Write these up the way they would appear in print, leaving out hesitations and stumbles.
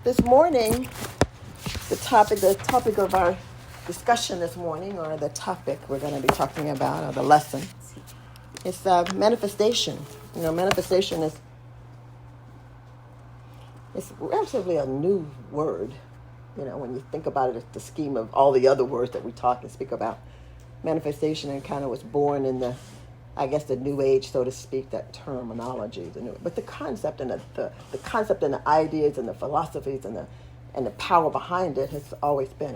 This morning, the topic of our discussion this morning, or the topic we're going to be talking about, or the lesson, is manifestation. Manifestation is relatively a new word. When you think about it, it's the scheme of all the other words that we talk and speak about. Manifestation and kind of was born in the new age, so to speak, that terminology. But the concept and the concept and the ideas and the philosophies and the power behind it has always been.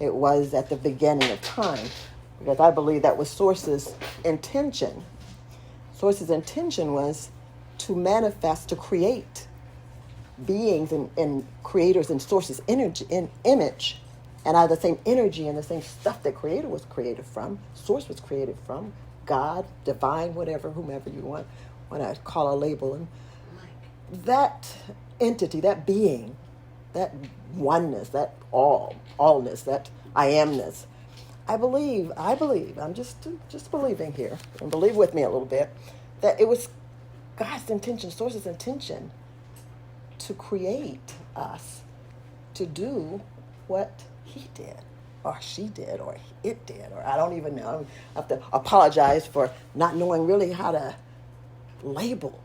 It was at the beginning of time, because I believe that was Source's intention. Source's intention was to manifest, to create beings and creators and Source's energy and image, and out of the same energy and the same stuff that Creator was created from, Source was created from, God, divine, whatever, whomever you want to call a label. And that entity, that being, that oneness, that allness, that I amness, I believe, I'm just believing here, and believe with me a little bit, that it was God's intention, Source's intention, to create us to do what He did, or she did, or it did, or I don't even know. I have to apologize for not knowing really how to label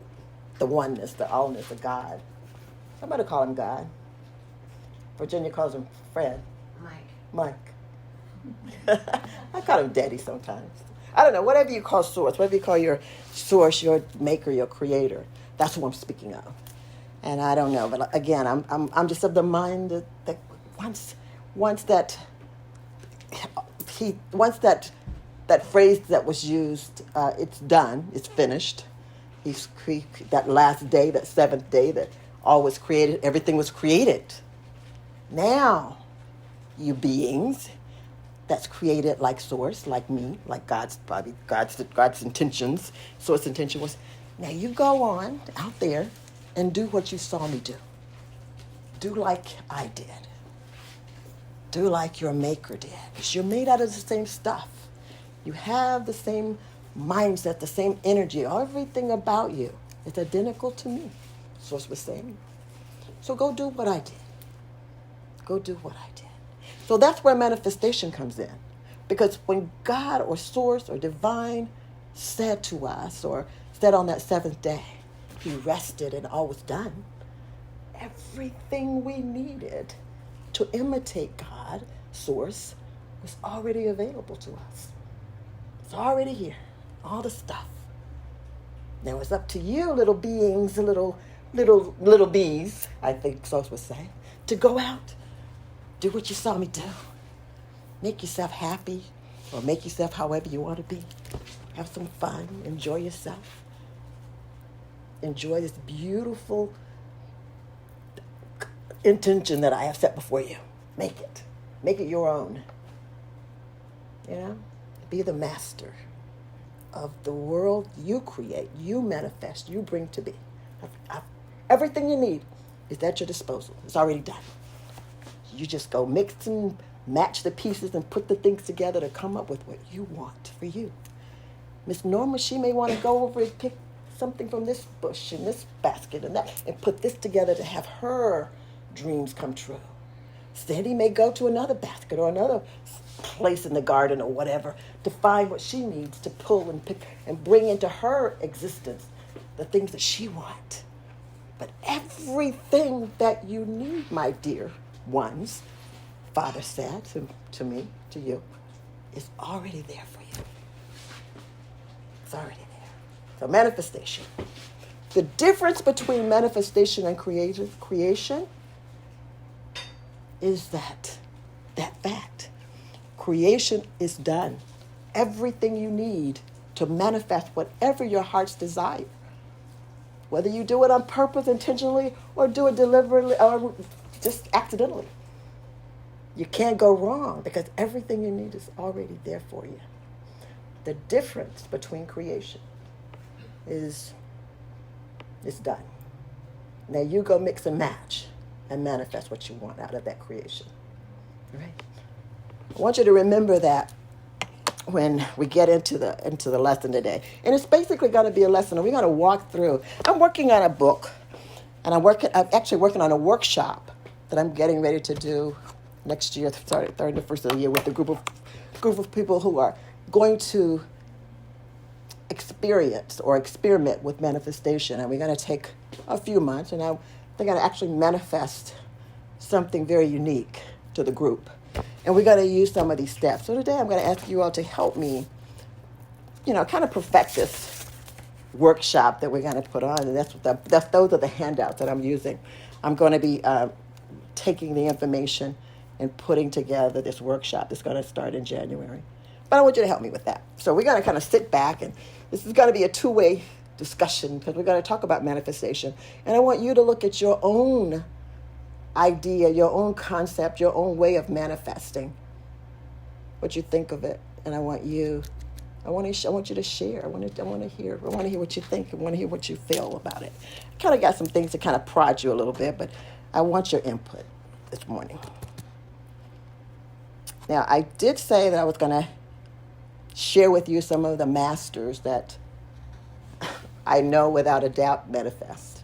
the oneness, the allness of God. Somebody call Him God. Virginia calls Him Fred. Mike. I call Him Daddy sometimes. I don't know, whatever you call Source, whatever you call your Source, your Maker, your Creator, that's who I'm speaking of. And I don't know, but again, I'm just of the mind that once that phrase that was used, it's done, it's finished. That last day, that seventh day, that all was created, everything was created. Now, you beings, that's created like Source, like me, like God's intentions. Source intention was, now you go on out there and do what you saw me do. Do like I did. Do like your Maker did. Because you're made out of the same stuff. You have the same mindset, the same energy. Everything about you is identical to me. Source was saying. So go do what I did. Go do what I did. So that's where manifestation comes in. Because when God or Source or Divine said to us, or said on that seventh day, He rested and all was done, everything we needed to imitate God, Source, was already available to us. It's already here, all the stuff. Now it's up to you, little beings, little bees, I think Source was saying, to go out, do what you saw me do. Make yourself happy, or make yourself however you want to be. Have some fun, enjoy yourself. Enjoy this beautiful intention that I have set before you. Make it your own. Be the master of the world you create, you manifest, you bring to be. Everything you need is at your disposal. It's already done. You just go mix and match the pieces and put the things together to come up with what you want for you. Miss Norma, she may want to go over and pick something from this bush and this basket and that, and put this together to have her dreams come true. Sandy may go to another basket or another place in the garden or whatever to find what she needs to pull and pick and bring into her existence the things that she wants. But everything that you need, my dear ones, Father said to me, to you, is already there for you. It's already there. So manifestation. The difference between manifestation and creation is that fact. Creation is done. Everything you need to manifest whatever your heart's desire. Whether you do it on purpose, intentionally, or do it deliberately, or just accidentally. You can't go wrong because everything you need is already there for you. The difference between creation is done. Now you go mix and match and manifest what you want out of that creation. All right? I want you to remember that when we get into the lesson today. And it's basically going to be a lesson, and we're going to walk through. I'm working on a book, and I'm actually working on a workshop that I'm getting ready to do next year, starting the first of the year, with a group of people who are going to experience or experiment with manifestation. And we're going to take a few months, and they're going to actually manifest something very unique to the group. And we're going to use some of these steps. So today I'm going to ask you all to help me, kind of perfect this workshop that we're going to put on. And those are the handouts that I'm using. I'm going to be taking the information and putting together this workshop that's going to start in January. But I want you to help me with that. So we're going to kind of sit back, and this is going to be a two-way discussion because we're going to talk about manifestation. And I want you to look at your own idea, your own concept, your own way of manifesting, what you think of it. And I want you to share. I want to hear what you think. I want to hear what you feel about it. I kind of got some things to kind of prod you a little bit, but I want your input this morning. Now, I did say that I was going to share with you some of the masters that I know without a doubt manifest.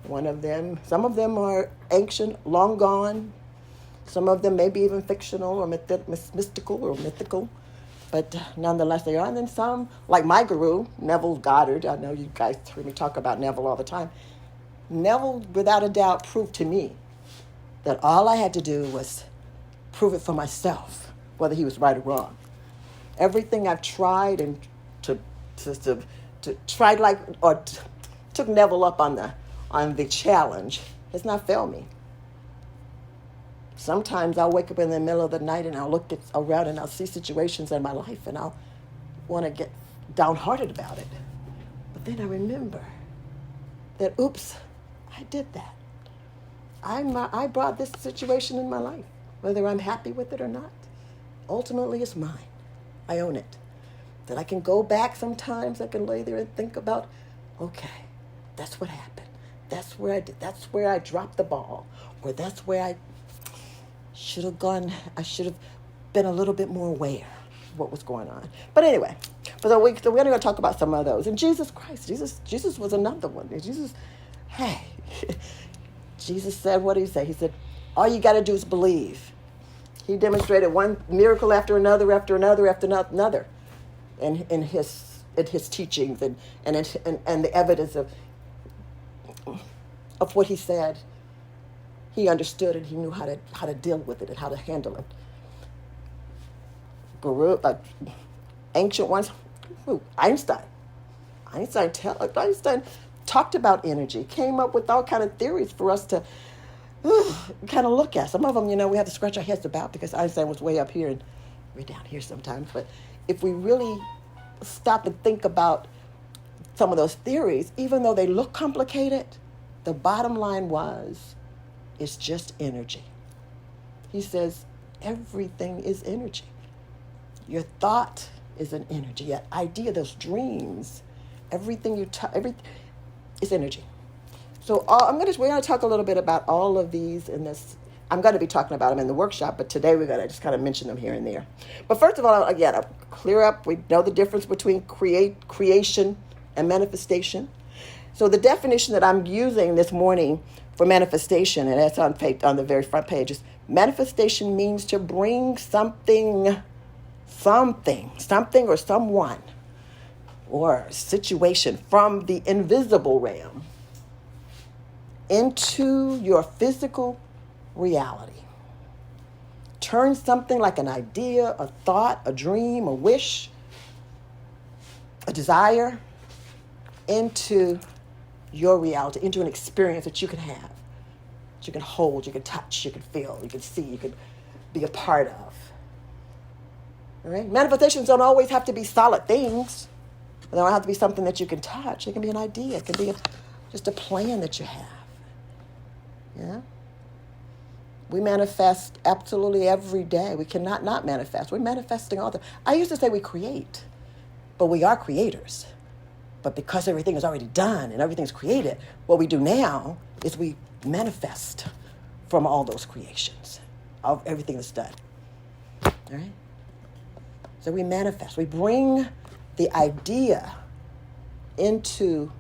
Some of them are ancient, long gone. Some of them may be even fictional or mystical or mythical, but nonetheless they are. And then some, like my guru, Neville Goddard. I know you guys hear me talk about Neville all the time. Neville, without a doubt, proved to me that all I had to do was prove it for myself, whether he was right or wrong. Everything I've tried and took Neville up on the challenge has not failed me. Sometimes I'll wake up in the middle of the night and I'll look around and I'll see situations in my life and I'll want to get downhearted about it. But then I remember that, oops, I did that. I brought this situation in my life, whether I'm happy with it or not. Ultimately, it's mine. I own it. That I can go back sometimes, I can lay there and think about, okay, that's what happened. That's where I dropped the ball. Or that's where I should have been a little bit more aware of what was going on. But anyway, so we're going to talk about some of those. And Jesus Christ, Jesus was another one. Jesus said, what did he say? He said, all you got to do is believe. He demonstrated one miracle after another, in his teachings and the evidence of what he said. He understood and he knew how to deal with it and how to handle it. Ancient ones, Einstein talked about energy, came up with all kind of theories for us to kind of look at. Some of them, we have to scratch our heads about because Einstein was way up here and we're down here sometimes. But if we really stop and think about some of those theories, even though they look complicated, the bottom line it's just energy. He says everything is energy. Your thought is an energy. That idea, those dreams, everything is energy. So we're going to talk a little bit about all of these in this. I'm going to be talking about them in the workshop, but today we're going to just kind of mention them here and there. But first of all, again, I'll clear up. We know the difference between creation and manifestation. So the definition that I'm using this morning for manifestation, and that's on the very front page, is manifestation means to bring something or someone or situation from the invisible realm into your physical reality. Turn something like an idea, a thought, a dream, a wish, a desire into your reality, into an experience that you can have, that you can hold, you can touch, you can feel, you can see, you can be a part of. All right? Manifestations don't always have to be solid things. They don't have to be something that you can touch. It can be an idea. It can be just a plan that you have. Yeah? We manifest absolutely every day. We cannot not manifest. We're manifesting all the time. I used to say we create, but we are creators. But because everything is already done and everything's created, what we do now is we manifest from all those creations, of everything that's done. All right? So we manifest. We bring the idea into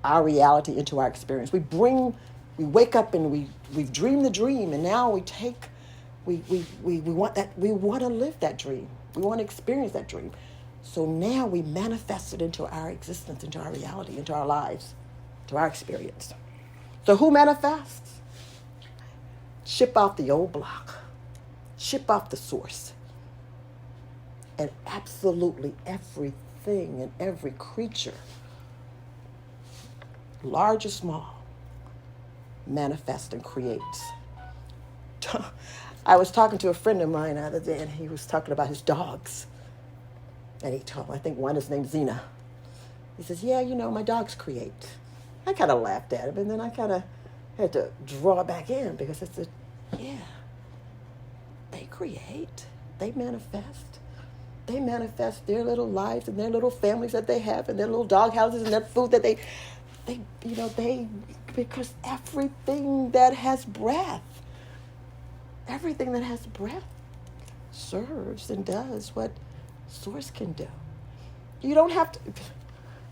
our reality, into our experience. We bring We wake up and we've dreamed the dream, and now we want that, we want to live that dream. We want to experience that dream. So now we manifest it into our existence, into our reality, into our lives, to our experience. So who manifests? Ship off the old block. Ship off the source. And absolutely everything and every creature, large or small, manifests and creates. I was talking to a friend of mine the other day, and he was talking about his dogs. And he told me, I think one is named Xena. He says, yeah, my dogs create. I kind of laughed at him, and then I kind of had to draw it back in, because I said, yeah, they create. They manifest. They manifest their little lives and their little families that they have, and their little dog houses and their food that they because everything that has breath serves and does what source can do. You don't have to.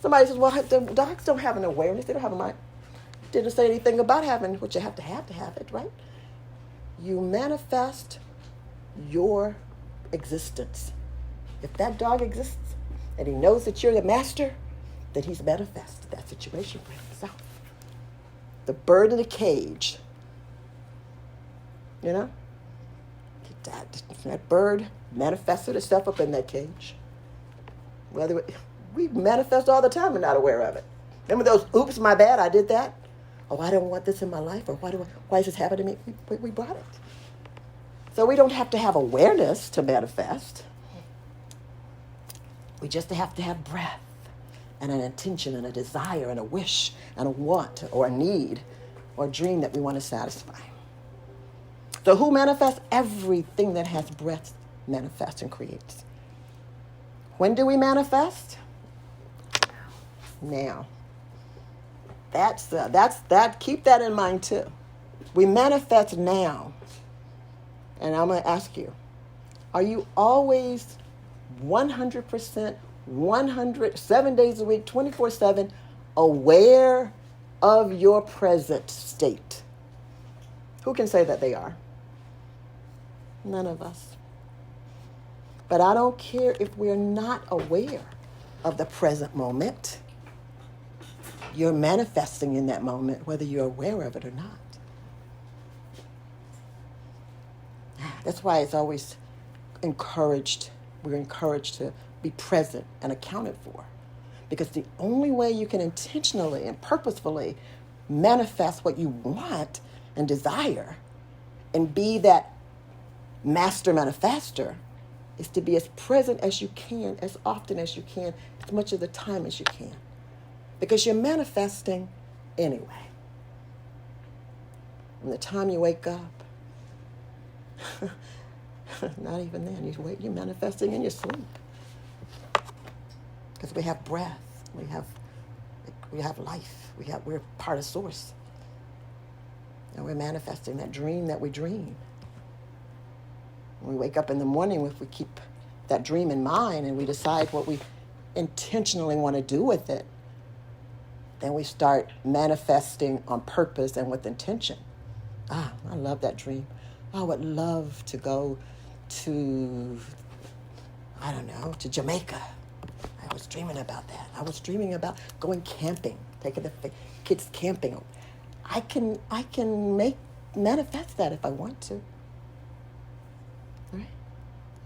Somebody says, well, the dogs don't have an awareness. They don't have a mind. Didn't say anything about having what you have to have it, right? You manifest your existence. If that dog exists and he knows that you're the master, then he's manifested that situation for himself. The bird in the cage, that bird manifested itself up in that cage. We manifest all the time and not aware of it. Remember those, oops, my bad, I did that? Oh, I don't want this in my life, or why is this happening to me? We brought it. So we don't have to have awareness to manifest. We just have to have breath and an intention and a desire and a wish and a want or a need or a dream that we want to satisfy. So who manifests? Everything that has breath manifests and creates. When do we manifest? Now. Keep that in mind too. We manifest now. And I'm going to ask you, are you always 100%, 7 days a week, 24/7, aware of your present state? Who can say that they are? None of us. But I don't care if we're not aware of the present moment. You're manifesting in that moment, whether you're aware of it or not. That's why it's always encouraged. We're encouraged to be present and accounted for. Because the only way you can intentionally and purposefully manifest what you want and desire and be that master manifester is to be as present as you can, as often as you can, as much of the time as you can. Because you're manifesting anyway. From the time you wake up, not even then, you're manifesting in your sleep. Because we have breath, we have life, we're part of source. And we're manifesting that dream that we dream. When we wake up in the morning, if we keep that dream in mind and we decide what we intentionally want to do with it, then we start manifesting on purpose and with intention. I love that dream. I would love to go to Jamaica. I was dreaming about that. I was dreaming about going camping, taking the kids camping. I can manifest that if I want to. All right?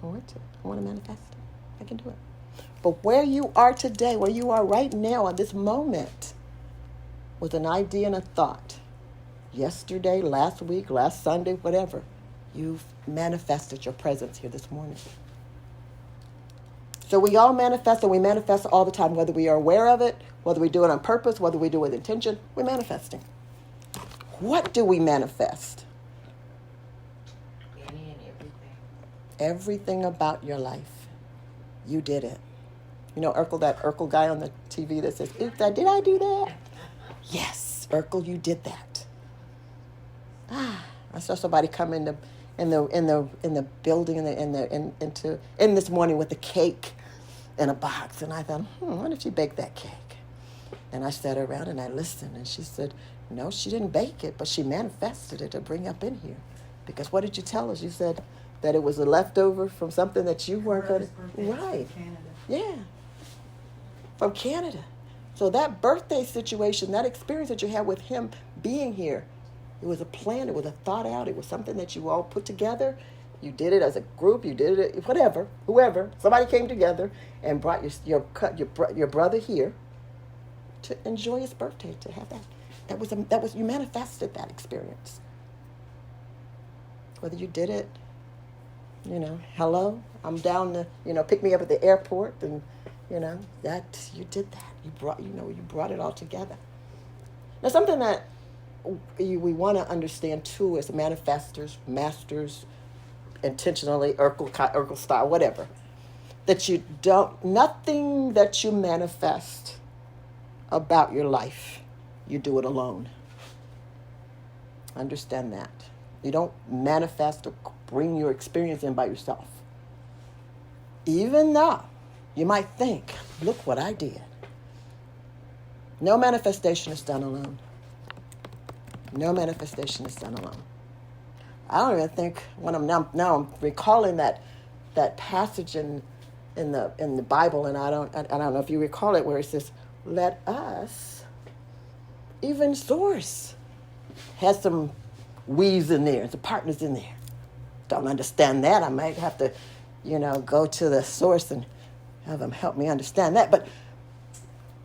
I want to. I want to manifest it. I can do it. But where you are today, where you are right now in this moment, with an idea and a thought, yesterday, last week, last Sunday, whatever, you've manifested your presence here this morning. So we all manifest, and we manifest all the time, whether we are aware of it, whether we do it on purpose, whether we do it with intention, we're manifesting. What do we manifest? Any and everything. Everything about your life. You did it. You know Urkel, that Urkel guy on the TV that says, "Oops, did I do that?" Yes, Urkel, you did that. I saw somebody come in the building in this morning with a cake in a box, and I thought, why did she bake that cake? And I sat around and I listened, and she said, No, she didn't bake it, but she manifested it to bring up in here. Because what did you tell us? You said that it was a leftover from something that you weren't going to. Right. Yeah. From Canada. So that birthday situation, that experience that you had with him being here, it was a plan, it was a thought out, it was something that you all put together. You did it as a group, you did it, whatever, whoever. Somebody came together and brought your brother here to enjoy his birthday, to have that. That was you manifested that experience. Whether you did it, hello, I'm down to, pick me up at the airport, and that you did that. You brought it all together. Now, something that we want to understand too as manifestors, masters, intentionally, Urkel style, whatever, that nothing that you manifest about your life, you do it alone. Understand that. You don't manifest or bring your experience in by yourself. Even though you might think, look what I did. No manifestation is done alone. No manifestation is done alone. I don't even think when I'm recalling that passage in the Bible, and I don't know if you recall it, where it says, "Let us," even Source has some we's in there, some partners in there. Don't understand that. I might have to, go to the Source and have them help me understand that. But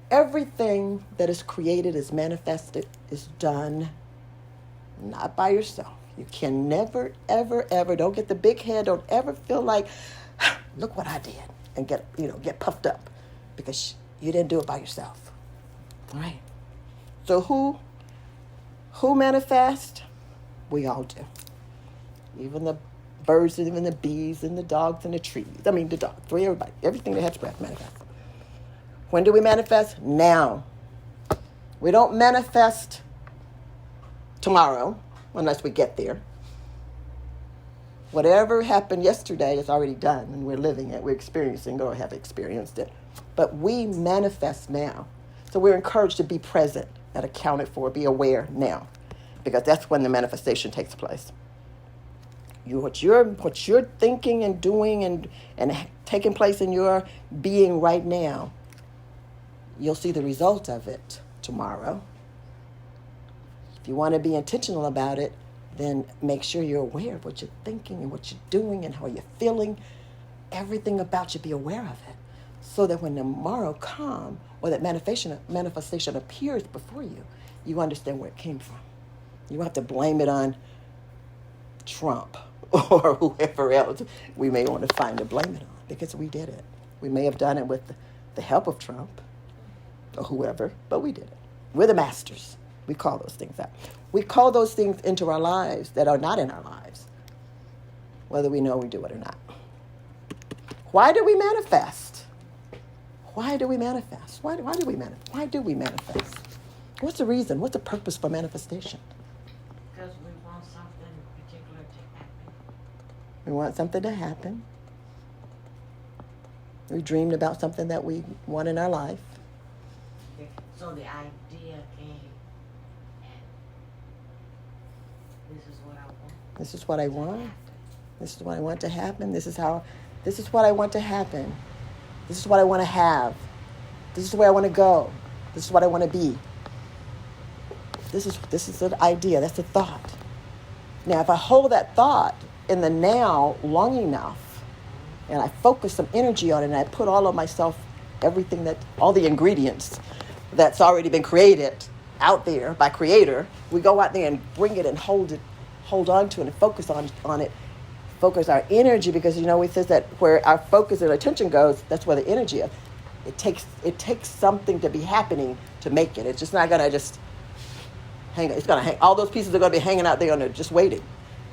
everything that is created, is manifested, is done not by yourself. You can never, ever, ever, don't get the big head, don't ever feel like, look what I did, and get puffed up, because you didn't do it by yourself. All right? So who manifests? We all do. Even the birds, and even the bees, and the dogs, and the trees. I mean, the dog, everybody, everything that has breath manifests. When do we manifest? Now. We don't manifest tomorrow, unless we get there. Whatever happened yesterday is already done, and we're living it, we're experiencing, or have experienced it. But we manifest now. So we're encouraged to be present and accounted for, be aware now, because that's when the manifestation takes place. What you're thinking and doing and taking place in your being right now, you'll see the result of it tomorrow. If you want to be intentional about it, then make sure you're aware of what you're thinking and what you're doing and how you're feeling. Everything about you, be aware of it, so that when tomorrow comes, or that manifestation appears before you, you understand where it came from. You don't have to blame it on Trump or whoever else we may want to find to blame it on, because we did it. We may have done it with the help of Trump or whoever, but we did it. We're the masters. We call those things out. We call those things into our lives that are not in our lives, whether we know we do it or not. Why do we manifest? Why do we manifest? Why do we manifest? Why do we manifest? What's the reason? What's the purpose for manifestation? Because we want something particular to happen. We want something to happen. We dreamed about something that we want in our life. Okay. So the idea came, and this is what I want. This is what I want. This is what I want to happen. This is what I want to happen. This is what I want to have. This is where I want to go. This is what I want to be. This is an idea. That's a thought. Now, if I hold that thought in the now long enough, and I focus some energy on it, and I put all of myself, all the ingredients that's already been created out there by Creator, we go out there and bring it and hold on to it and focus on it. Focus our energy, because it says that where our focus and attention goes, that's where the energy is. It takes something to be happening to make it. It's just not gonna just hang. It's gonna hang. All those pieces are gonna be hanging out there and they're just waiting.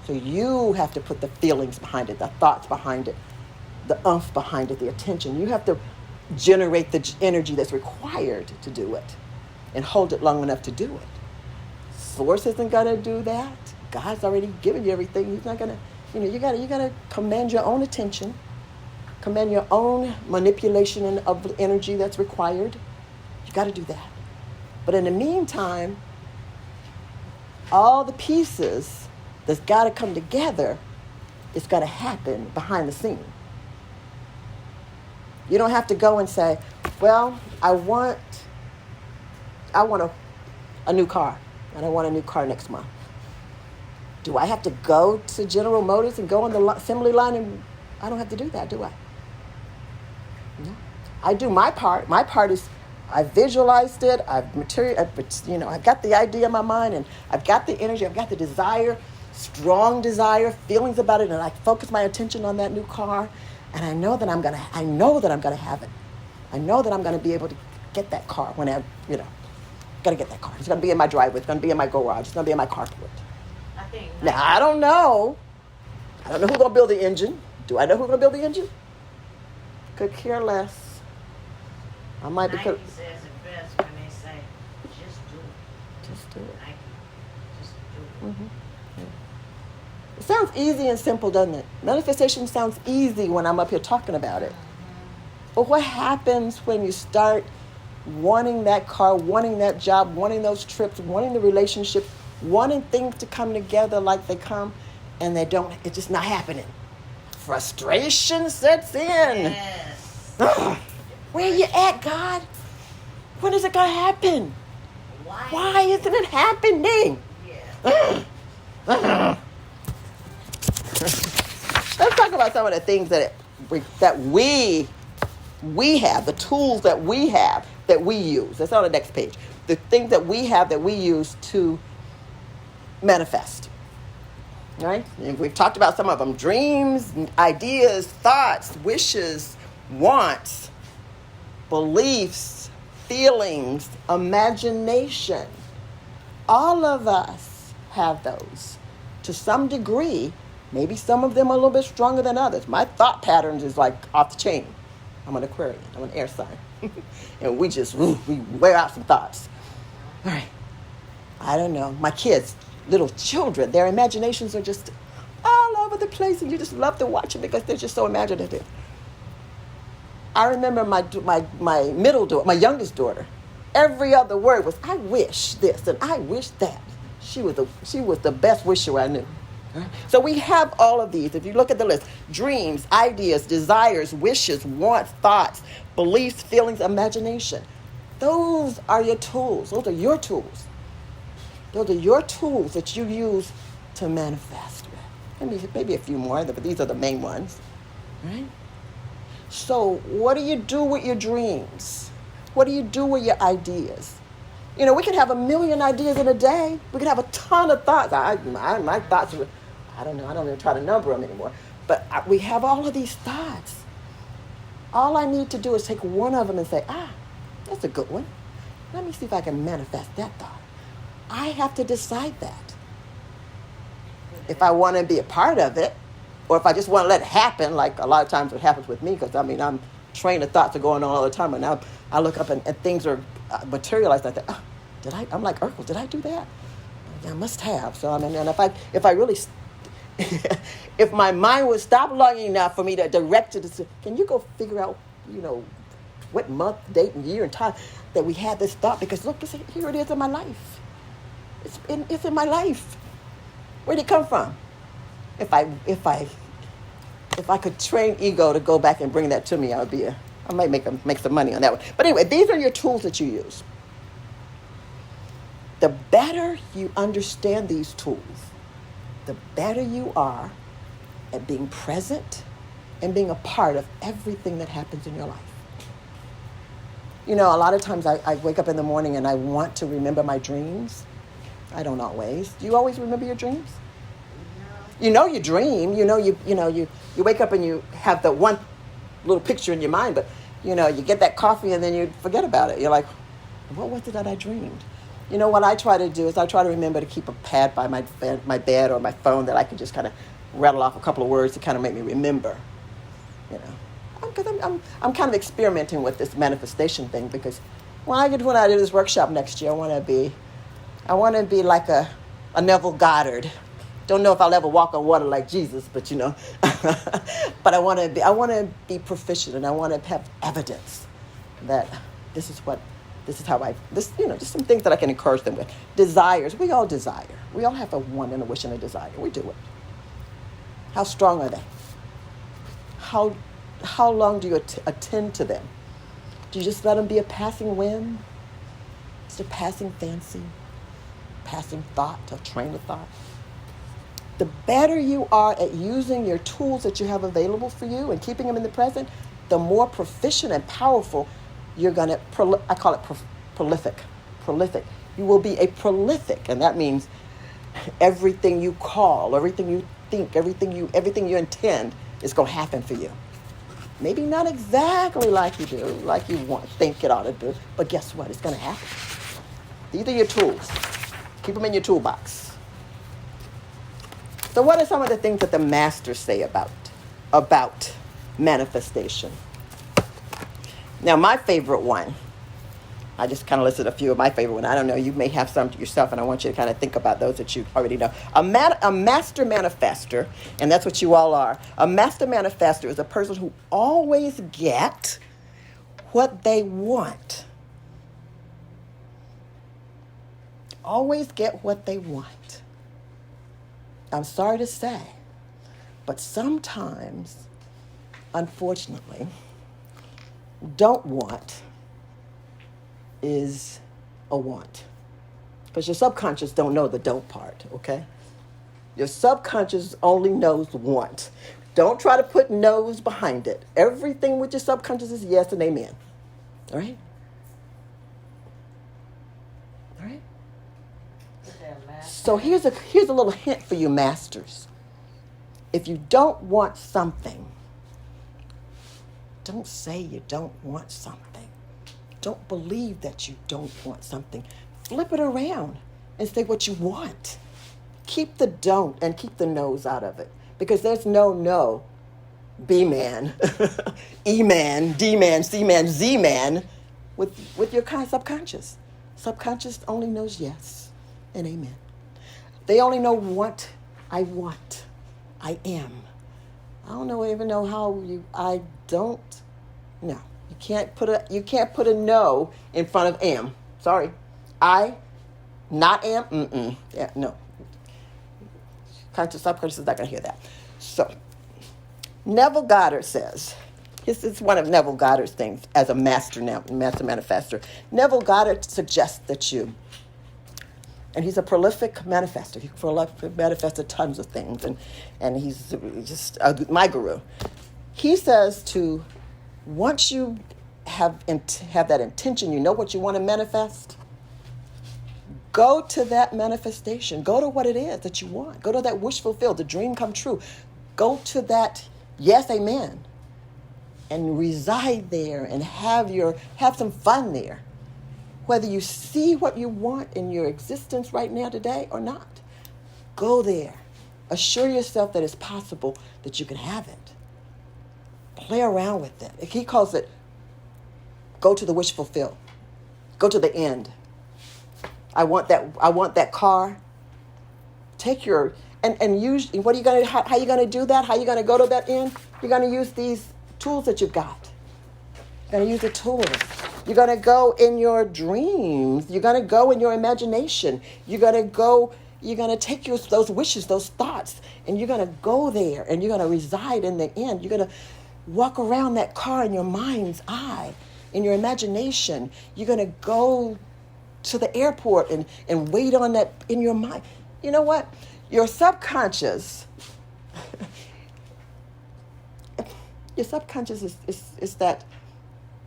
So you have to put the feelings behind it, the thoughts behind it, the umph behind it, the attention. You have to generate the energy that's required to do it, and hold it long enough to do it. Source isn't gonna do that. God's already given you everything. He's not gonna. You gotta command your own attention, command your own manipulation of energy that's required. You gotta do that. But in the meantime, all the pieces that's got to come together, it's got to happen behind the scene. You don't have to go and say, well, I want a new car, and I want a new car next month. Do I have to go to General Motors and go on the assembly line? And I don't have to do that, do I? No. I do my part. My part is I visualized it. I've got the idea in my mind, and I've got the energy. I've got the desire, strong desire, feelings about it, and I focus my attention on that new car, and I know that I'm gonna have it. I know that I'm gonna be able to get that car when gotta get that car. It's gonna be in my driveway. It's gonna be in my garage. It's gonna be in my carport. Now, I don't know. I don't know who's going to build the engine. Do I know who's going to build the engine? Could care less. I might be... Nike says it best when they say, just do it. Just do it. Nike, just do it. Mm-hmm. Yeah. It sounds easy and simple, doesn't it? Manifestation sounds easy when I'm up here talking about it. Mm-hmm. But what happens when you start wanting that car, wanting that job, wanting those trips, wanting the relationship, wanting things to come together like they come, and they don't? It's just not happening. Frustration sets in. Yes. Ugh. Where you at, God? When is it going to happen? Why isn't it happening? Yeah. Let's talk about some of the things that we have, the tools that we have, that we use. That's on the next page. The things that we have that we use to manifest. Right? And we've talked about some of them. Dreams, ideas, thoughts, wishes, wants, beliefs, feelings, imagination. All of us have those to some degree. Maybe some of them are a little bit stronger than others. My thought patterns is like off the chain. I'm an Aquarian. I'm an air sign. And we wear out some thoughts. All right. I don't know. My kids, little children, their imaginations are just all over the place, and you just love to watch them because they're just so imaginative. I remember my middle daughter, my youngest daughter, every other word was, I wish this and I wish that. She was the best wisher I knew. So we have all of these. If you look at the list, dreams, ideas, desires, wishes, wants, thoughts, beliefs, feelings, imagination. Those are your tools. Those are your tools. Those are your tools that you use to manifest with. Maybe a few more, but these are the main ones. Right? So what do you do with your dreams? What do you do with your ideas? You know, we can have a million ideas in a day. We can have a ton of thoughts. My thoughts are, I don't know. I don't even try to number them anymore. But we have all of these thoughts. All I need to do is take one of them and say, that's a good one. Let me see if I can manifest that thought. I have to decide that. If I want to be a part of it, or if I just want to let it happen, like a lot of times what happens with me, because I'm trained of thoughts are going on all the time, and now I look up and things are materialized like that. I'm like, Urkel, did I do that? I must have. So and if I really, if my mind would stop long enough for me to direct it to say, can you go figure out, what month, date, and year and time that we had this thought? Because look, here it is in my life. It's in my life. Where did it come from? If I could train ego to go back and bring that to me, I might make some money on that one. But anyway, these are your tools that you use. The better you understand these tools, the better you are at being present and being a part of everything that happens in your life. A lot of times I wake up in the morning and I want to remember my dreams. I don't always. Do you always remember your dreams? No. You dream. You wake up and you have the one little picture in your mind, but you get that coffee and then you forget about it. You're like, what was it that I dreamed? What I try to do is I try to remember to keep a pad by my bed or my phone that I can just kind of rattle off a couple of words to kind of make me remember. Because I'm kind of experimenting with this manifestation thing, because when I do this workshop next year, I want to be like a Neville Goddard. Don't know if I'll ever walk on water like Jesus, but but I want to be proficient, and I want to have evidence that this is what This is how just some things that I can encourage them with. Desires. We all desire. We all have a want and a wish and a desire. We do it. How strong are they? How long do you attend to them? Do you just let them be a passing whim? Just a passing fancy, passing thought, a train of thought? The better you are at using your tools that you have available for you and keeping them in the present, the more proficient and powerful you're going to, I call it prolific. Prolific. You will be a prolific, and that means everything you call, everything you think, everything you intend is going to happen for you. Maybe not exactly like you do, like you think it ought to do, but guess what? It's going to happen. These are your tools. Keep them in your toolbox. So what are some of the things that the masters say about manifestation? Now, my favorite one, I just kind of listed a few of my favorite ones. I don't know, you may have some yourself, and I want you to kind of think about those that you already know. A master manifester, and that's what you all are. A master manifester is a person who always gets what they want. Always get what they want. I'm sorry to say, but sometimes, unfortunately, don't want is a want. Because your subconscious don't know the don't part, okay? Your subconscious only knows want. Don't try to put no's behind it. Everything with your subconscious is yes and amen. All right? All right? So here's a little hint for you masters. If you don't want something, don't say you don't want something. Don't believe that you don't want something. Flip it around and say what you want. Keep the don't and keep the no's out of it. Because there's no B-man, E-man, D-man, C-man, Z-man with your kind of subconscious. Subconscious only knows yes and amen. They only know what I want. I am. I don't even know how I don't. No. You can't put a no in front of am. Sorry. I, not am, yeah, no. Subconscious is not going to hear that. So, Neville Goddard says, this is one of Neville Goddard's things as a master manifester. Neville Goddard suggests that and he's a prolific manifester. He manifested tons of things, and he's just my guru. He says once you have that intention, you know what you want to manifest, go to that manifestation. Go to what it is that you want. Go to that wish fulfilled, the dream come true. Go to that yes, amen, and reside there and have some fun there. Whether you see what you want in your existence right now today or not, go there. Assure yourself that it's possible that you can have it. Play around with it. He calls it go to the wish fulfill. Go to the end. I want that car. Take your and use how are you gonna do that? How are you gonna go to that end? You're gonna use these tools that you've got. You're gonna use the tools. You're gonna go in your dreams. You're gonna go in your imagination. You're gonna take those wishes, those thoughts, and you're gonna go there and you're gonna reside in the end. You're gonna walk around that car in your mind's eye. In your imagination, you're going to go to the airport and wait on that in your mind. You know what? Your subconscious is that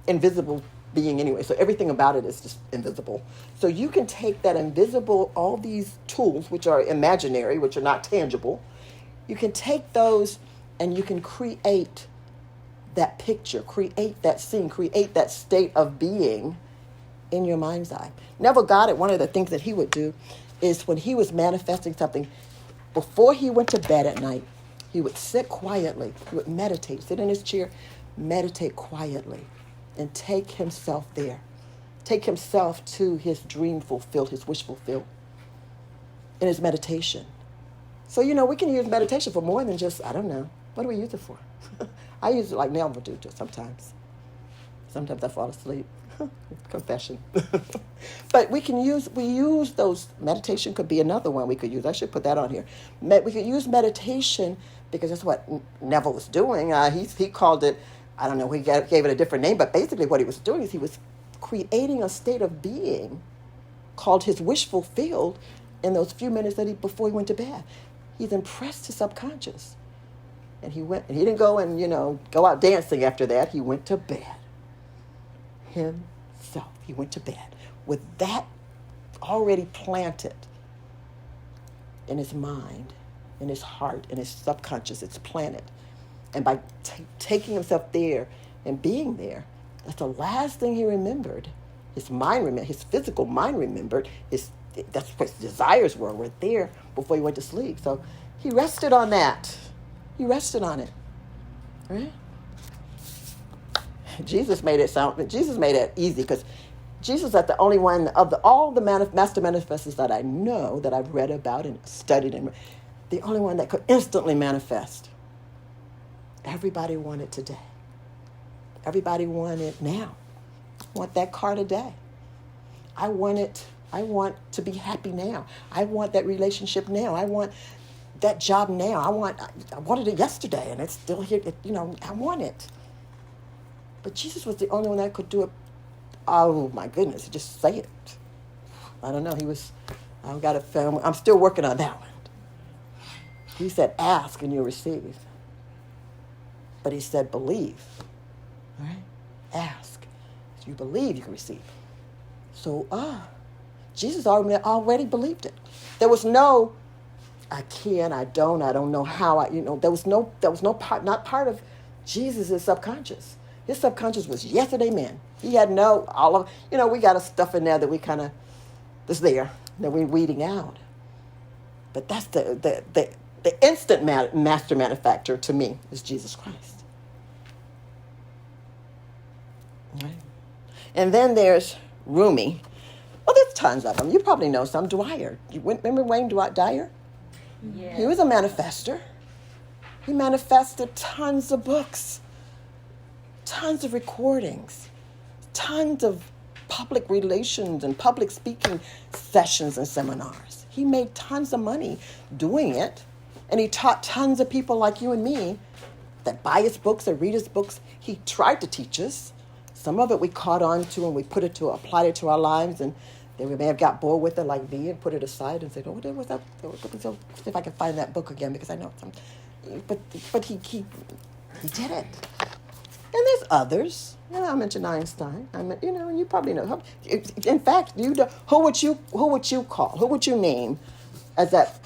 invisible being anyway. So everything about it is just invisible. So you can take that invisible, all these tools, which are imaginary, which are not tangible, you can take those and you can create that picture, create that scene, create that state of being in your mind's eye. Neville Goddard, one of the things that he would do is when he was manifesting something, before he went to bed at night, he would sit quietly, he would meditate, sit in his chair, meditate quietly, and take himself there. Take himself to his dream fulfilled, his wish fulfilled in his meditation. So, we can use meditation for more than just, I don't know, what do we use it for? I use it like Nelma do sometimes. Sometimes I fall asleep. Confession. But we use those. Meditation could be another one we could use. I should put that on here. We could use meditation because that's what Neville was doing. He called it, I don't know, he gave it a different name, but basically what he was doing is he was creating a state of being called his wish fulfilled in those few minutes before he went to bed. He's impressed his subconscious. And he didn't go and, go out dancing after that. He went to bed. Himself. He went to bed with that already planted in his mind, in his heart, in his subconscious. It's planted. And by taking himself there and being there, that's the last thing he remembered. His mind remembered, his physical mind remembered. That's what his desires were there before he went to sleep. So he rested on that. He rested on it. Right? Jesus made it easy because Jesus is the only one of all the master manifestors that I know, that I've read about and studied, and the only one that could instantly manifest. Everybody want it today. Everybody want it now. I want that car today. I want to be happy now. I want that relationship now. I want that job now. I wanted it yesterday and it's still here. I want it. But Jesus was the only one that could do it. Oh my goodness, just say it. I don't know. I've got a family. I'm still working on that one. He said, ask and you'll receive. But he said, believe. All right? Ask. If you believe, you can receive. So, Jesus already believed it. There was no, I don't know how, there was no part, not part of Jesus' subconscious. His subconscious was yes and amen. He had we got stuff in there that we kind of, that's there, that we're weeding out. But that's the instant master manufacturer to me is Jesus Christ. Right? And then there's Rumi. Well, there's tons of them. You probably know some. Dwyer. You remember Wayne Dyer? Yeah. He was a manifester. He manifested tons of books, tons of recordings, tons of public relations and public speaking sessions and seminars. He made tons of money doing it. And he taught tons of people like you and me that buy his books or read his books. He tried to teach us. Some of it we caught on to and we applied it to our lives, and then we may have got bored with it like me and put it aside and said, oh, what was that? So see if I can find that book again because I know it's but he did it. And there's others. I mentioned Einstein. You probably know. In fact, who would you call? Who would you name as that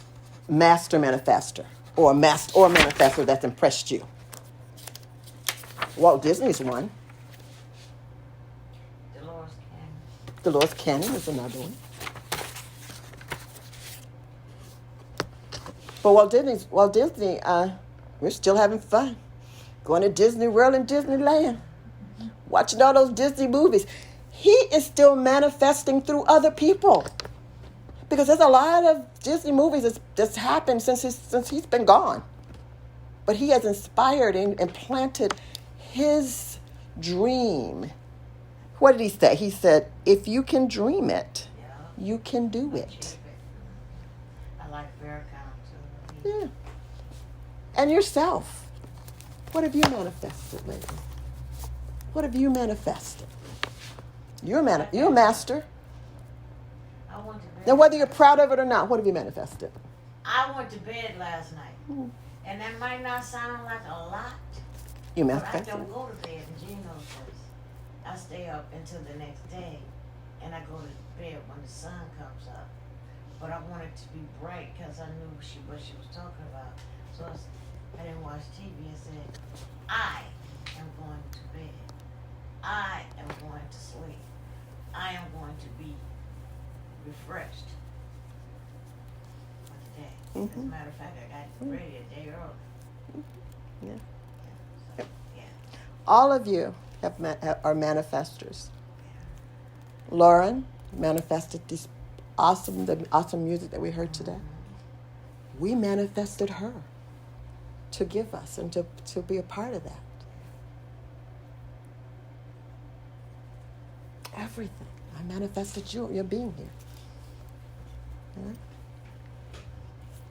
master manifester or a manifester that's impressed you? Walt Disney's one. Dolores Cannon is another one. But Walt Disney, we're still having fun. Going to Disney World and Disneyland. Watching all those Disney movies. He is still manifesting through other people. Because there's a lot of Disney movies that's happened since he's been gone. But he has inspired and planted his dream. What did he say? He said, if you can dream it, you can do it. I like Farrakhan too. Yeah. And yourself. What have you manifested lately? What have you manifested? You're a master. I went to bed. Now, whether you're proud of it or not, what have you manifested? I went to bed last night. And that might not sound like a lot. You But I manifested. don't go to bed in Gino's place. I stay up until the next day, and I go to bed when the sun comes up. But I wanted to be bright because I knew what she was talking about. So I didn't watch TV. I said, I am going to bed. I am going to sleep. I am going to be refreshed for the day. As a matter of fact, I got ready a day early. Yeah. So, All of you are manifestors. Lauren manifested the awesome music that we heard today. We manifested her to give us and to be a part of that. everything. I manifested your being here. Yeah?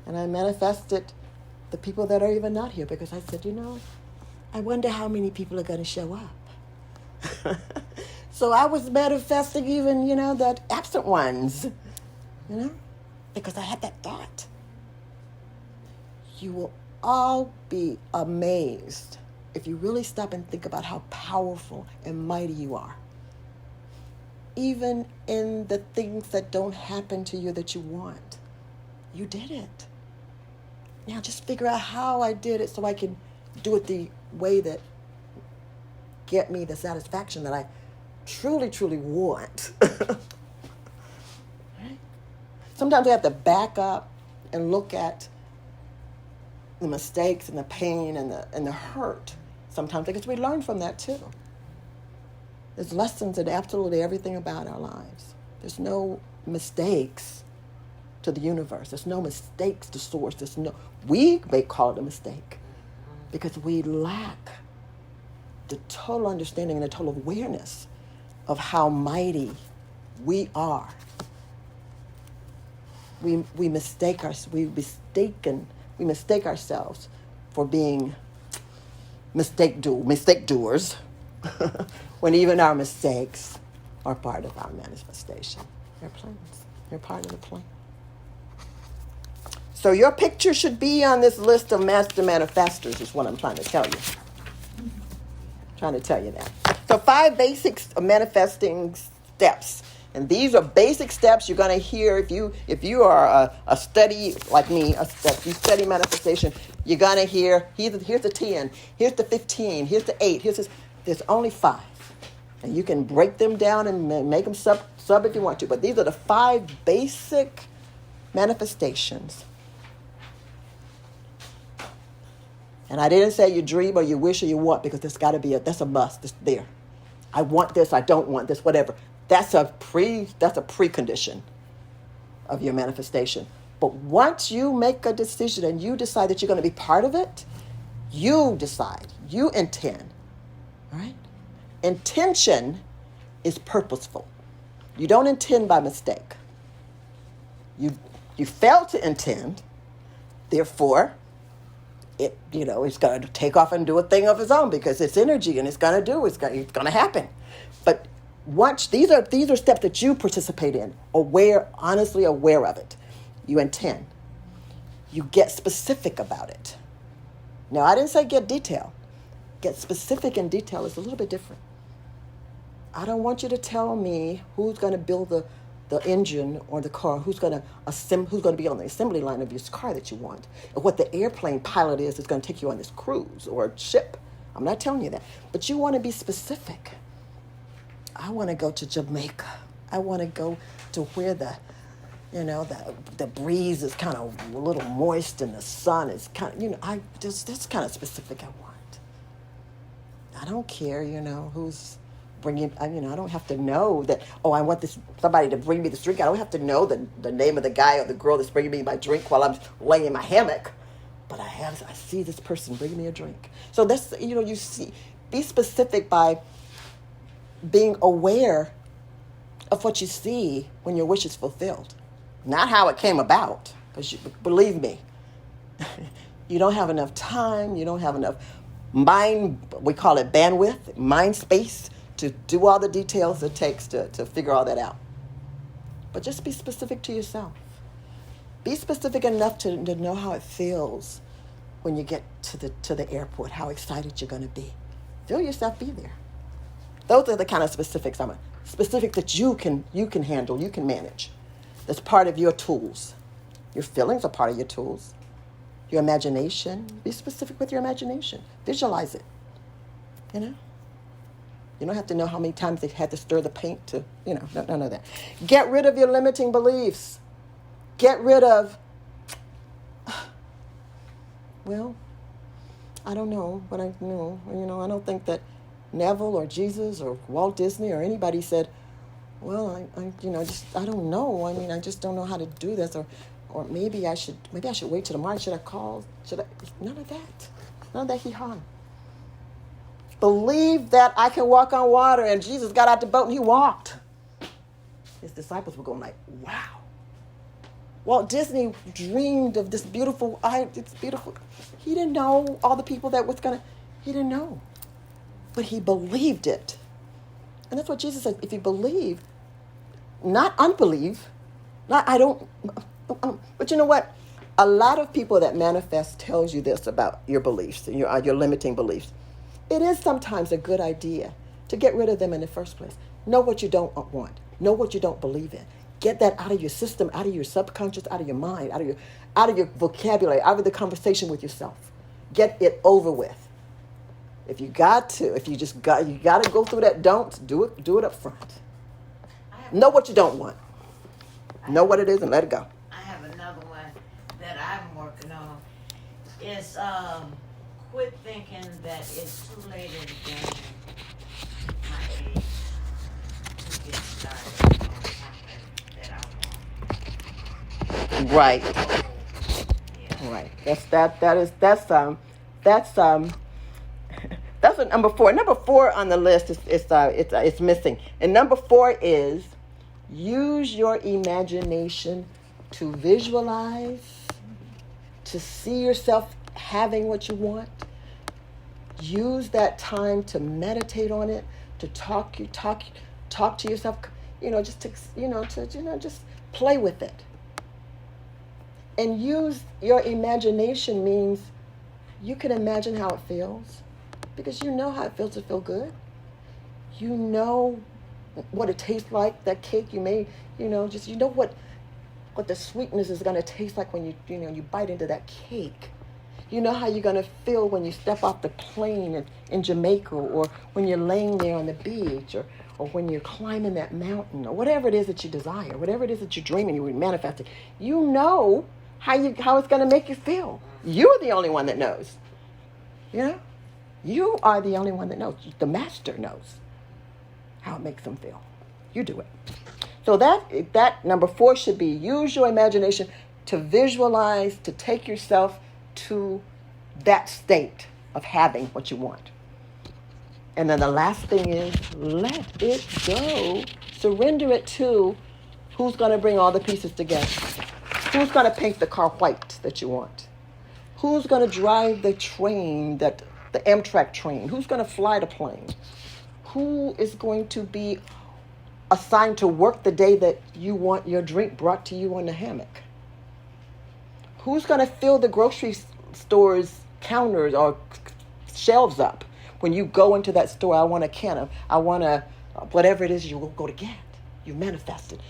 And I manifested the people that are even not here because I said, I wonder how many people are going to show up. So I was manifesting even, the absent ones, because I had that thought. You will all be amazed if you really stop and think about how powerful and mighty you are. Even in the things that don't happen to you that you want, you did it. Now just figure out how I did it so I can do it the way that get me the satisfaction that I truly, truly want. Right? Sometimes we have to back up and look at the mistakes and the pain and the hurt. Sometimes because we learn from that too. There's lessons in absolutely everything about our lives. There's no mistakes to the universe. There's no mistakes to source. We may call it a mistake because we lack the total understanding and the total awareness of how mighty we are. We mistake ourselves for being mistake doers when even our mistakes are part of our manifestation. They're plans. They're part of the plan. So your picture should be on this list of master manifestors is what I'm trying to tell you. Trying to tell you that. So 5 basic manifesting steps. And these are basic steps you're going to hear if you are a study like me, if you study manifestation, you're going to hear, here's the 10, here's the 15, here's the 8, there's only 5. And you can break them down and make them sub if you want to. But these are the 5 basic manifestations. And I didn't say you dream or you wish or you want because there's got to be that's a must. It's there. I want this, I don't want this, whatever. That's a precondition of your manifestation. But once you make a decision and you decide that you're going to be part of it, you decide, you intend, all right? Intention is purposeful. You don't intend by mistake. You fail to intend, therefore, it's going to take off and do a thing of its own because it's energy and it's going to happen. But once these are steps that you participate in, honestly aware of it. You intend. You get specific about it. Now, I didn't say get detail. Get specific and detail is a little bit different. I don't want you to tell me who's going to build the engine or the car, who's going to be on the assembly line of your car that you want, or what the airplane pilot is that's going to take you on this cruise or ship. I'm not telling you that. But you want to be specific. I want to go to Jamaica. I want to go to where the breeze is kind of a little moist and the sun is kind of, that's kind of specific I want. I don't care, who's bringing, I don't have to know that, I want somebody to bring me this drink. I don't have to know the name of the guy or the girl that's bringing me my drink while I'm laying in my hammock. But I see this person bringing me a drink. So that's, you see, be specific by being aware of what you see when your wish is fulfilled. Not how it came about, because believe me, you don't have enough time, you don't have enough mind, we call it bandwidth, mind space, to do all the details it takes to figure all that out. But just be specific to yourself. Be specific enough to know how it feels when you get to the airport, how excited you're going to be. Feel yourself be there. Those are the kind of specifics specific that you can handle, you can manage. That's part of your tools. Your feelings are part of your tools. Your imagination, be specific with your imagination. Visualize it. You don't have to know how many times they had to stir the paint to, none of that. Get rid of your limiting beliefs. Get rid of, I don't know, but I don't think that Neville or Jesus or Walt Disney or anybody said, I don't know. I just don't know how to do this, or maybe I should wait till tomorrow. Should I call? None of that hee-haw. Believe that I can walk on water, and Jesus got out the boat and he walked. His disciples were going like, wow. Walt Disney dreamed of this beautiful, it's beautiful. He didn't know all the people that was going to, he didn't know. But he believed it. And that's what Jesus said. If you believe, not unbelieve, not I don't, but you know what? A lot of people that manifest tells you this about your beliefs and your limiting beliefs. It is sometimes a good idea to get rid of them in the first place. Know what you don't want. Know what you don't believe in. Get that out of your system, out of your subconscious, out of your mind, out of your vocabulary, out of the conversation with yourself. Get it over with. If you got to go through that don't, do it up front. Know what you don't want. Know what it is and let it go. I have another one that I'm working on. It's quit thinking that it's too late in the game, my age, to get started on something that I want. Right. Yeah. Right. That's what number 4. Number 4 on the list is missing. And number 4 is use your imagination to visualize, to see yourself having what you want. Use that time to meditate on it, to talk to yourself, just play with it. And use your imagination means you can imagine how it feels, because you know how it feels to feel good. You know what it tastes like, that cake you made, you know what the sweetness is going to taste like when you bite into that cake. You know how you're going to feel when you step off the plane in Jamaica, or when you're laying there on the beach, or when you're climbing that mountain, or whatever it is that you desire, whatever it is that you're dreaming, you're manifesting. You know how it's going to make you feel. You're the only one that knows. You are the only one that knows. The master knows how it makes them feel. You do it. So that number 4 should be use your imagination to visualize, to take yourself to that state of having what you want. And then the last thing is let it go. Surrender it to who's going to bring all the pieces together. Who's going to paint the car white that you want? Who's going to drive the train, the Amtrak train? Who's going to fly the plane? Who is going to be assigned to work the day that you want your drink brought to you on the hammock? Who's going to fill the grocery store's counters or shelves up when you go into that store? I want a can of, I want a, whatever it is you will go to get. You manifested.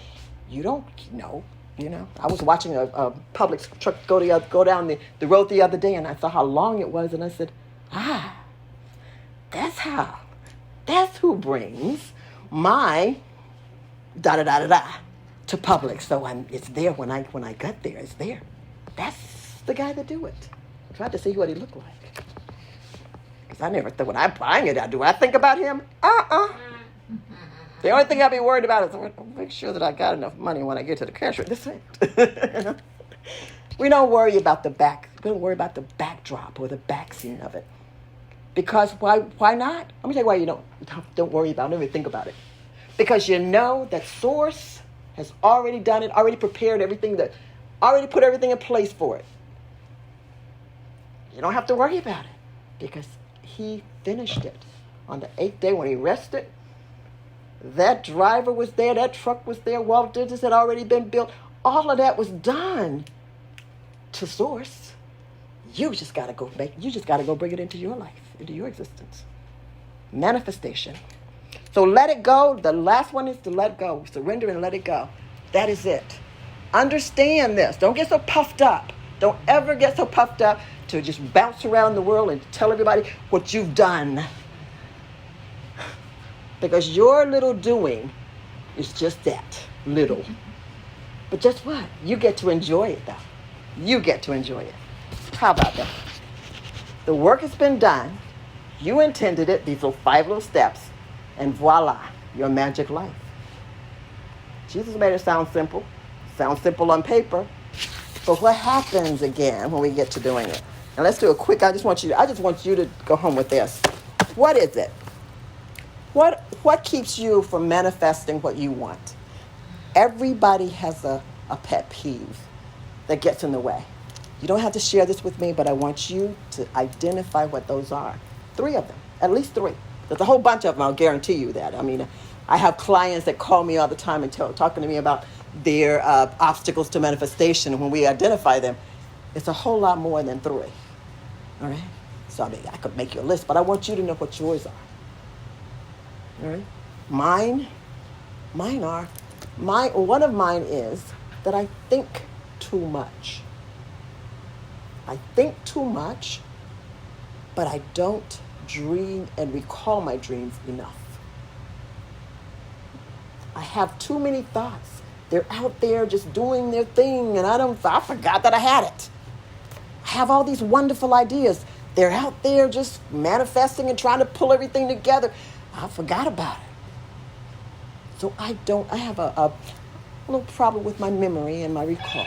You don't know. I was watching a Publix truck go down the road the other day, and I saw how long it was, and I said, that's who brings my da-da-da-da-da to Publix. So it's there when I got there. It's there. That's the guy that do it. I tried to see what he looked like. Because I never thought, when I'm buying it, do I think about him? The only thing I'll be worried about is make sure that I got enough money when I get to the cash register. That's it. We don't worry about the backdrop or the back scene of it. Because why not? Let me tell you why you don't worry about it. Don't even think about it. Because you know that Source has already done it, already prepared everything, already put everything in place for it. You don't have to worry about it because he finished it. On the 8th day when he rested, that driver was there, that truck was there, Walt Disney had already been built. All of that was done to Source. You just got to go bring it into your life, into your existence. Manifestation. So let it go. The last one is to let go. Surrender and let it go. That is it. Understand this. Don't get so puffed up. Don't ever get so puffed up to just bounce around the world and tell everybody what you've done. Because your little doing is just that, little. But guess what? You get to enjoy it, though. You get to enjoy it. How about that? The work has been done. You intended it, these 5 little steps, and voila, your magic life. Jesus made it sound simple. Sounds simple on paper. But what happens again when we get to doing it? And let's do a quick, I just want you to go home with this. What is it? What keeps you from manifesting what you want? Everybody has a pet peeve that gets in the way. You don't have to share this with me, but I want you to identify what those are. 3 of them, at least 3. There's a whole bunch of them, I'll guarantee you that. I mean, I have clients that call me all the time and talking to me about their obstacles to manifestation. And when we identify them, it's a whole lot more than 3. All right? So I could make you a list, but I want you to know what yours are. All right? One of mine is that I think too much. I think too much, but I don't dream and recall my dreams enough. I have too many thoughts. They're out there just doing their thing, and I forgot that I had it. I have all these wonderful ideas. They're out there just manifesting and trying to pull everything together. I forgot about it. So I have a little problem with my memory and my recall.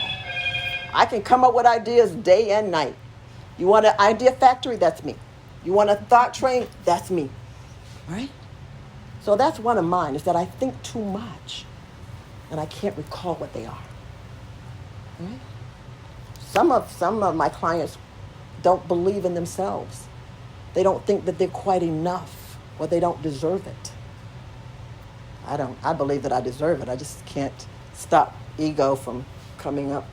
I can come up with ideas day and night. You want an idea factory? That's me. You want a thought train? That's me. All right? So that's one of mine, is that I think too much and I can't recall what they are. All right? Some of my clients don't believe in themselves. They don't think that they're quite enough, or they don't deserve it. I believe that I deserve it. I just can't stop ego from coming up.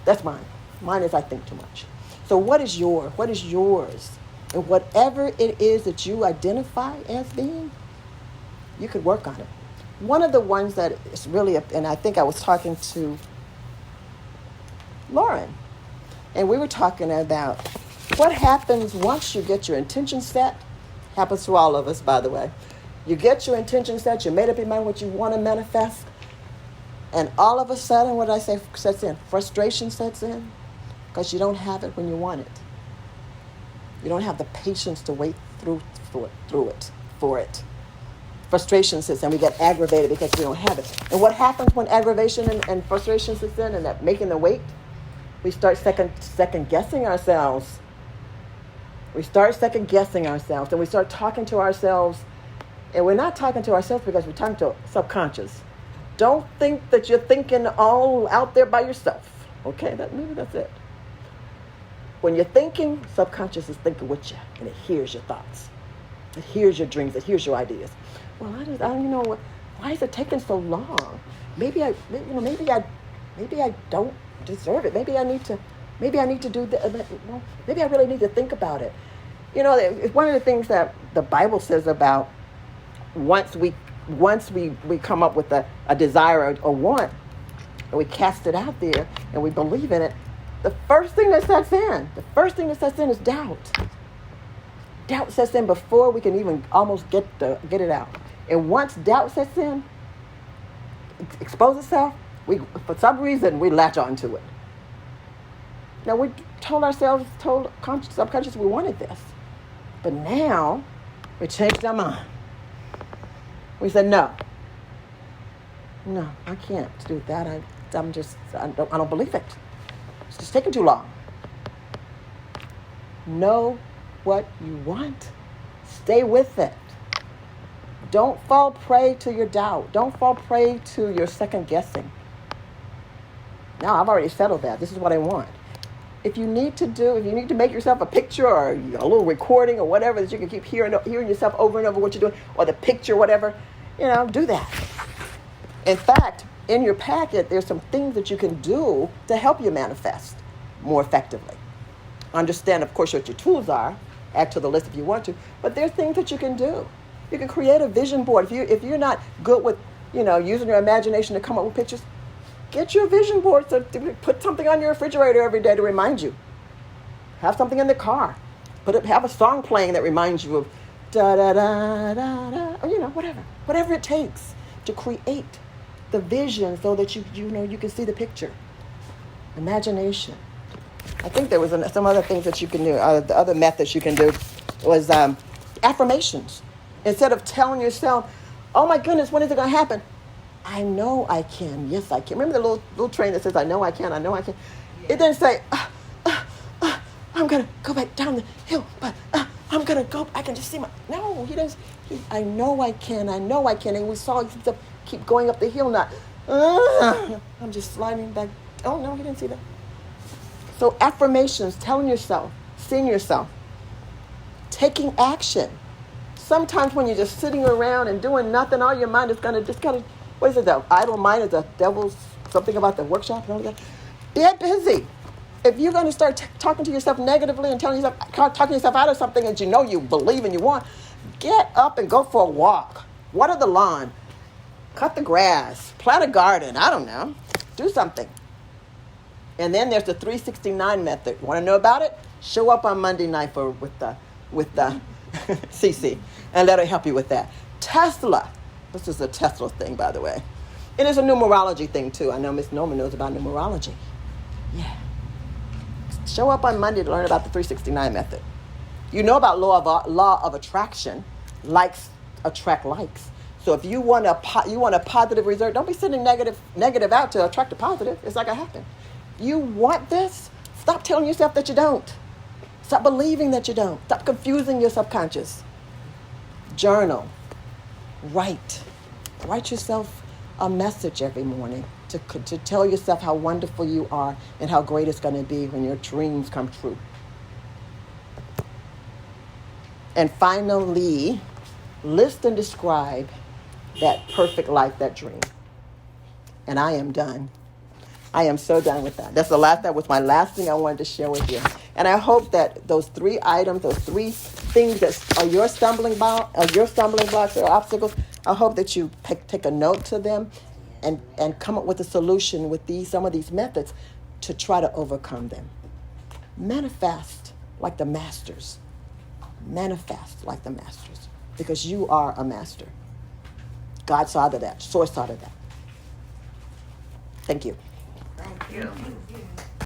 That's mine. Mine is I think too much. So what is yours? And whatever it is that you identify as being, you could work on it. One of the ones that is really, and I think I was talking to Lauren, and we were talking about what happens once you get your intention set. Happens to all of us, by the way. You get your intention set, you made up your mind what you want to manifest, and all of a sudden, what did I say sets in? Frustration sets in, because you don't have it when you want it. You don't have the patience to wait through it. Frustration sets in. We get aggravated because we don't have it. And what happens when aggravation and frustration sets in and that making the wait? We start second guessing ourselves. And we start talking to ourselves. And we're not talking to ourselves because we're talking to subconscious. Don't think that you're thinking all out there by yourself. Okay, maybe that's it. When you're thinking, subconscious is thinking with you, and it hears your thoughts. It hears your dreams. It hears your ideas. Well, I don't know why is it taking so long? Maybe I don't deserve it. Maybe I need to do that. Well, maybe I really need to think about it. It's one of the things that the Bible says about once we come up with a desire or want, and we cast it out there and we believe in it, the first thing that sets in is doubt. Doubt sets in before we can even almost get it out. And once doubt sets in, expose itself, for some reason we latch onto it. Now we told subconscious we wanted this, but now we changed our mind. We said no, I can't do that. I don't believe it. It's just taking too long. Know what you want. Stay with it. Don't fall prey to your doubt. Don't fall prey to your second guessing. Now, I've already settled that. This is what I want. If you need to make yourself a picture or a little recording or whatever that you can keep hearing yourself over and over what you're doing, or the picture, whatever, do that. In fact, in your packet, there's some things that you can do to help you manifest more effectively. Understand, of course, what your tools are. Add to the list if you want to. But there's things that you can do. You can create a vision board. If you're not good with, using your imagination to come up with pictures, get your vision board. So put something on your refrigerator every day to remind you. Have something in the car. Have a song playing that reminds you of da da da da da. Or whatever it takes to create the vision so that you can see the picture. Imagination. I think there was some other things that you can do. The other methods you can do was affirmations. Instead of telling yourself, "Oh my goodness, when is it going to happen?" I know I can. Yes, I can. Remember the little train that says, "I know I can. I know I can." Yeah. It didn't say, "I'm going to go back down the hill, but I'm going to go. I can just see my." No, he doesn't. I know I can. I know I can. And we saw, keep going up the hill, not, I'm just sliding back. Oh, no, he didn't see that. So affirmations, telling yourself, seeing yourself, taking action. Sometimes when you're just sitting around and doing nothing, all your mind is going to just kind of, what is it, the idle mind is the devil's, something about the workshop and all that. Get busy. If you're going to start talking to yourself negatively and talking yourself out of something that you know you believe and you want, get up and go for a walk. Water the lawn. Cut the grass. Plant a garden. I don't know. Do something. And then there's the 369 method. Want to know about it? Show up on Monday night with the CC, and let her help you with that. Tesla. This is a Tesla thing, by the way. It is a numerology thing, too. I know Miss Norman knows about numerology. Yeah. Show up on Monday to learn about the 369 method. You know about law of attraction. Likes attract likes. So if you want a positive result, don't be sending negative out to attract a positive. It's not going to happen. You want this? Stop telling yourself that you don't. Stop believing that you don't. Stop confusing your subconscious. Journal. Write yourself a message every morning to tell yourself how wonderful you are and how great it's going to be when your dreams come true. And finally, list and describe that perfect life, that dream. And I am done. I am so done with that. That was my last thing I wanted to share with you. And I hope that those 3 items, those 3 things that are your stumbling blocks or obstacles, I hope that you take a note to them and come up with a solution with some of these methods to try to overcome them. Manifest like the masters. Manifest like the masters. Because you are a master. God saw to that. Source saw to that. Thank you. Thank you.